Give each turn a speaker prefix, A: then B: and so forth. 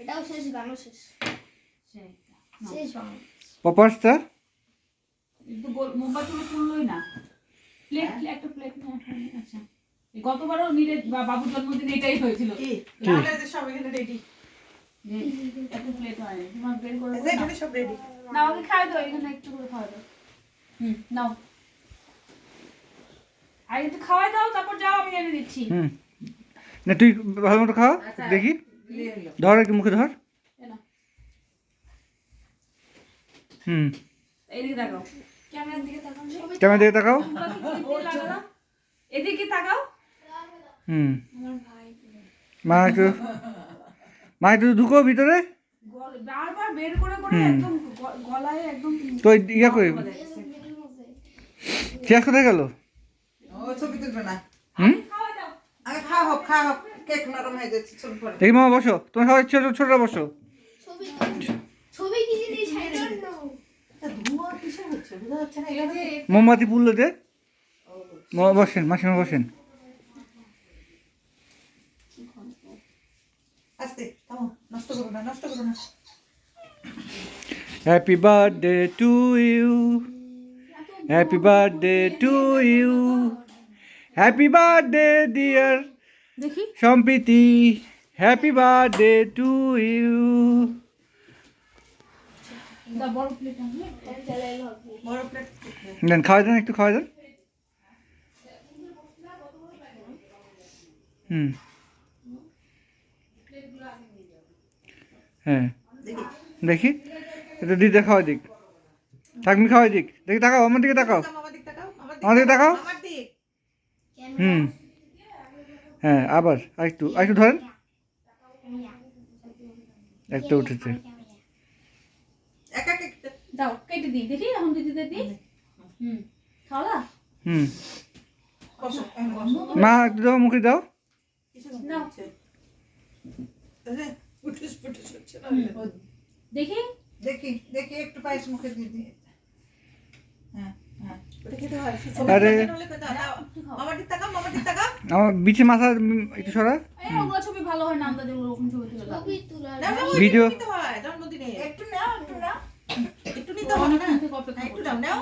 A: এটাও শেষ গানও শেষ। শেষ বাংলা।
B: পপাসটা
C: কিন্তু মোমবাতিগুলো তুললোই না। প্লেট একটা প্লেট নিয়ে আসেন। আচ্ছা গতবারও নীরের বাবুর জন্মদিন এটাই হয়েছিল।
D: সব এখানে রেডি।
C: এত প্লেট হয় তোমার বের করে
D: এখানে সব রেডি।
C: না ওকে খাওয়া দাও, এখানে একটু করে খাওয়া দাও। নাও আর একটু খাওয়াই দাও, তারপর যাও আমি এনে দিচ্ছি।
B: না তুই ভালো মতো খাওয়া দেখি, ধর একটু মুখে ধর।
C: এদিকে তাকাও,
A: ক্যামেরার দিকে তাকাও।
B: ক্যামেরা দিকে তাকাও।
C: এদিকে তাকাও।
A: আমার ভাই
B: মা একটু ঢুকো ভিতরে।
C: বারবার বের করে করে একদম গলায় একদম
B: তো ইয়া করে শেষ কোথায় গেল?
D: ও ছবি তুলবে না।
C: খাওয়া দাও।
D: আগে খাওয়া হোক কেক নরম হয়ে যাচ্ছে ছবি পরে।
B: দেখি মামা বসো, তোমার সবাই ছোটরা বসো।
A: ছবি কি জিনিস আই ডোন্ট নো।
D: ধোঁয়া কিসের হচ্ছে বোঝা যাচ্ছে না। এখানে
B: মোমবাতি পুড়লো দে। বসেন মাসিমা বসেন।
D: আস্তে থামো, নষ্ট করো না।
B: Happy birthday to you, happy birthday to you, happy birthday dear
C: দেখি
B: Sampriti, happy birthday to you.
C: দা বড় প্লেট আনলে
D: বড় প্লেট।
B: দেন খাওয়া দেন, একটু খাওয়া দেন। হ্যাঁ দেখি এটা দিদি খাওয়া দিক, থাকমি খাওয়া দিক। দেখি তাকাও আমার দিকে, তাকাও
D: আমার দিক তাকাও,
B: আমার দিকে তাকাও।
D: আমার দিক।
B: হ্যাঁ আবার আরেকটু ধরেন। একটা উঠেছে।
D: এক
C: দাও কেটে দিই, দেখি এখন দিদিদের দিই। খাওয়া
D: বসো।
B: মা একটু দাও, মুখে দাও।
C: নাও
D: পুটুস হচ্ছে না।
C: দেখি
D: দেখি একটু পায়েস মুখে দিয়ে দিয়ে। হ্যাঁ ওটা খেতে হয়।
B: আরে
D: আমার দিক তাকাও।
B: আমার বিছে মাথা একটু সরা।
C: ওগুলো ছবি ভালো হয় না, আমরা যেগুলো ওরকম ছবি তুলে দাও।
A: ছবি তোলা
B: ভিডিও
D: নিতে হয় জন্মদিনে। একটু নাও একটু নিতে হবে না। একটু দাও নাও।